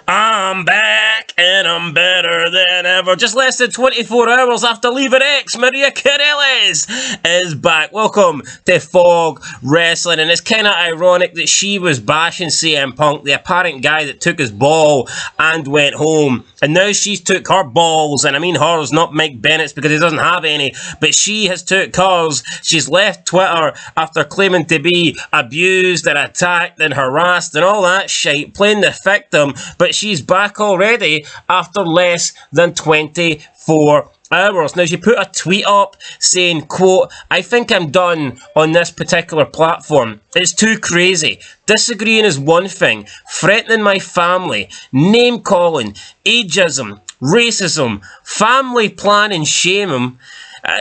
I'm back and I'm better than ever. Just less than 24 hours after leaving X, Maria Kanellis is back. Welcome to Fog Wrestling. And it's kind of ironic that she was bashing CM Punk, the apparent guy that took his ball and went home. And now she's took her balls, and I mean hers, not Mike Bennett's because he doesn't have any, but she has took hers. She's left Twitter after claiming to be abused and attacked and harassed and all that shit, playing the victim, but she's back already after less than 24 hours. Now, she put a tweet up saying, quote, "I think I'm done on this particular platform. It's too crazy. Disagreeing is one thing. Threatening my family, name-calling, ageism, racism, family planning, shaming,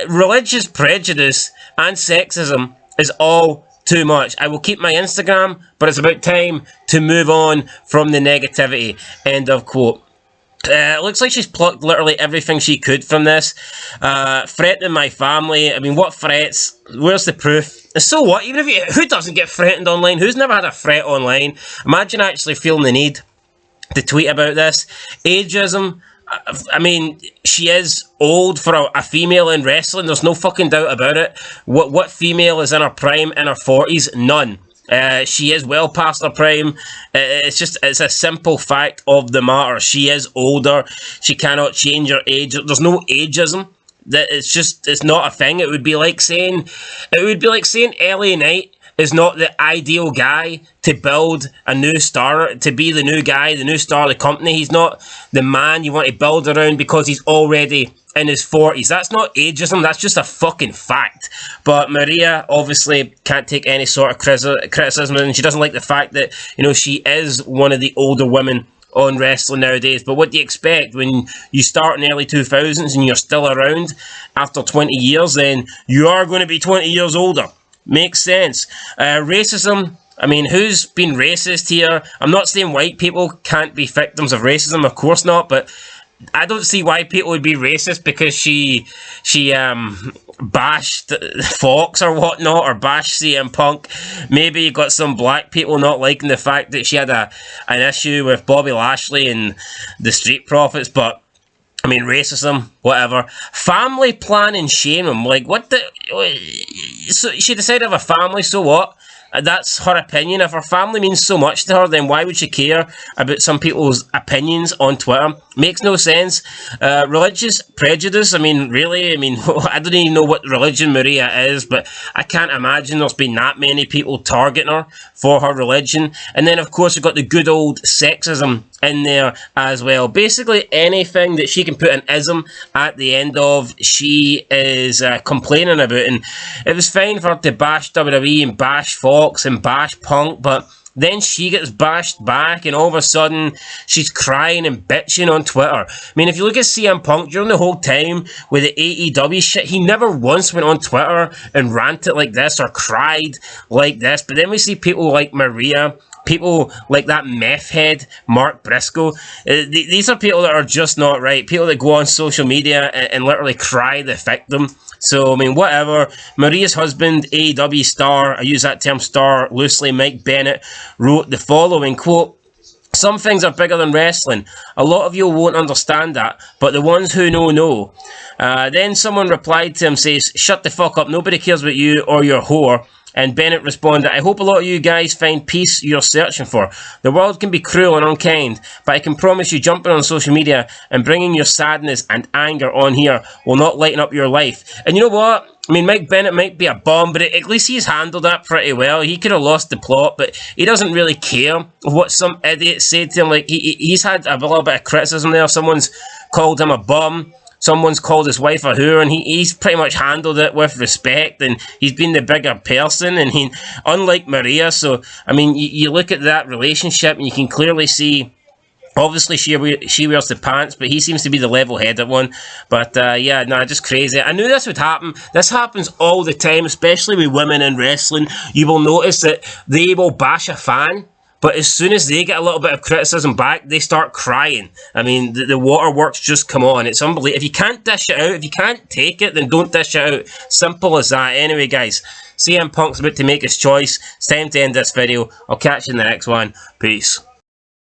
religious prejudice, and sexism is all too much. I will keep my Instagram, but it's about time to move on from the negativity." End of quote. It looks like she's plucked literally everything she could from this. Threatening my family. I mean, what threats? Where's the proof? And so what? Even if who doesn't get threatened online? Who's never had a threat online? Imagine actually feeling the need to tweet about this. Ageism. I mean, she is old for a female in wrestling. There's no fucking doubt about it. What female is in her prime, in her 40s? None. She is well past her prime. It's a simple fact of the matter. She is older. She cannot change her age. There's no ageism. It's not a thing. It would be like saying LA Knight is not the ideal guy to build a new star, to be the new guy, the new star of the company. He's not the man you want to build around because he's already in his 40s. That's not ageism, that's just a fucking fact. But Maria obviously can't take any sort of criticism, and she doesn't like the fact that, you know, she is one of the older women on wrestling nowadays. But what do you expect when you start in the early 2000s and you're still around after 20 years? Then you are going to be 20 years older. Makes sense. Racism. I mean, who's been racist here? I'm not saying white people can't be victims of racism, of course not, but I don't see why people would be racist because she bashed Fox or whatnot, or bashed CM Punk. Maybe you got some black people not liking the fact that she had an issue with Bobby Lashley and the Street Profits, but I mean, racism, whatever. Family planning, shaming. Like, what the... So she decided to have a family, so what? That's her opinion. If her family means so much to her, then why would she care about some people's opinions on Twitter? Makes no sense. Religious prejudice, I mean, really? I mean, I don't even know what religion Maria is, but I can't imagine there's been that many people targeting her for her religion. And then, of course, we've got the good old sexism in there as well. Basically, anything that she can put an ism at the end of, she is complaining about. And it was fine for her to bash WWE and bash Fox and bash Punk, but then she gets bashed back, and all of a sudden, she's crying and bitching on Twitter. I mean, if you look at CM Punk during the whole time with the AEW shit, he never once went on Twitter and ranted like this or cried like this. But then we see people like Maria, people like that meth head, Mark Briscoe. These are people that are just not right. People that go on social media and literally cry the victim. So, I mean, whatever. Maria's husband, AEW star, I use that term star loosely, Mike Bennett, wrote the following, quote, "Some things are bigger than wrestling. A lot of you won't understand that, but the ones who know, know." Then someone replied to him, says, "Shut the fuck up. Nobody cares about you or your whore." And Bennett responded, "I hope a lot of you guys find peace you're searching for. The world can be cruel and unkind, but I can promise you jumping on social media and bringing your sadness and anger on here will not lighten up your life." And you know what? I mean, Mike Bennett might be a bum, but at least he's handled that pretty well. He could have lost the plot, but he doesn't really care what some idiot said to him. Like, he's had a little bit of criticism there. Someone's called him a bum. Someone's called his wife a whore, and he's pretty much handled it with respect, and he's been the bigger person, and unlike Maria. So, I mean, you look at that relationship, and you can clearly see, obviously, she wears the pants, but he seems to be the level-headed one. But, yeah, no, just crazy. I knew this would happen. This happens all the time, especially with women in wrestling. You will notice that they will bash a fan, but as soon as they get a little bit of criticism back, they start crying. I mean, the waterworks just come on. It's unbelievable. If you can't dish it out, if you can't take it, then don't dish it out. Simple as that. Anyway, guys, CM Punk's about to make his choice. It's time to end this video. I'll catch you in the next one. Peace.